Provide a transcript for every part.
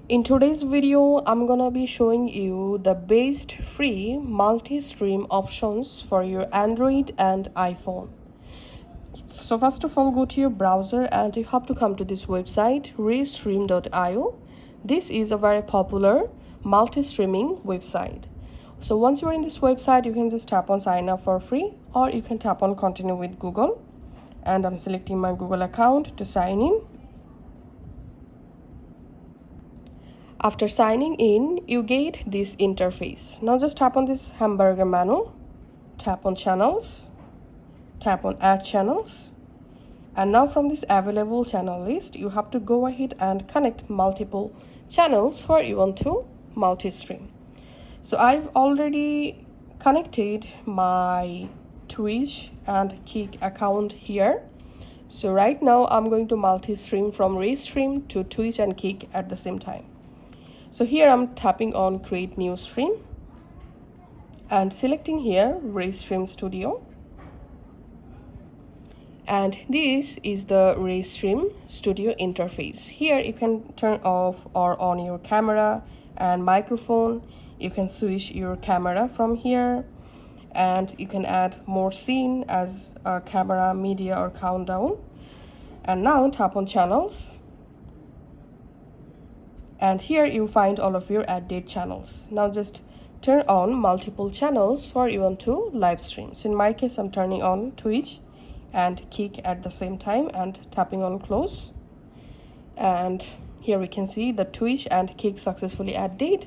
In today's video, I'm gonna be showing you the best free multi-stream options for your Android and iPhone. So first of all, go to your browser and you have to come to this website, restream.io. This is a very popular multi-streaming website. So once you are in this website, you can just tap on sign up for free, or you can tap on continue with Google. And I'm selecting my Google account to sign in. After signing in, you get this interface. Now just tap on this hamburger menu, tap on channels, tap on add channels. And now from this available channel list, you have to go ahead and connect multiple channels where you want to multi-stream. So I've already connected my Twitch and Kick account here. So right now I'm going to multi-stream from Restream to Twitch and Kick at the same time. So here I'm tapping on create new stream and selecting here Restream Studio. And this is the Restream Studio interface. Here you can turn off or on your camera and microphone. You can switch your camera from here, and you can add more scene as a camera, media, or countdown. And now tap on channels. And here you find all of your add date channels. Now just turn on multiple channels where you want to live stream. So in my case, I'm turning on Twitch and Kick at the same time and tapping on close. And here we can see the Twitch and Kick successfully add date.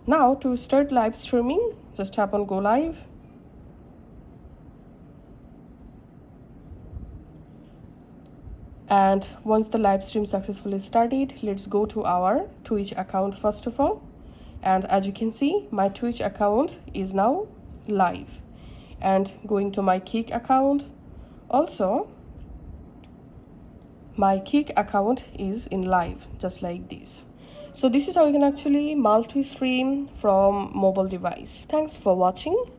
Now to start live streaming, just tap on go live. And once the live stream successfully started, let's go to our Twitch account first of all. And as you can see, my Twitch account is now live. And going to my Kick account, also my Kick account is in live, just like this. So this is how you can actually multi-stream from mobile device. Thanks for watching.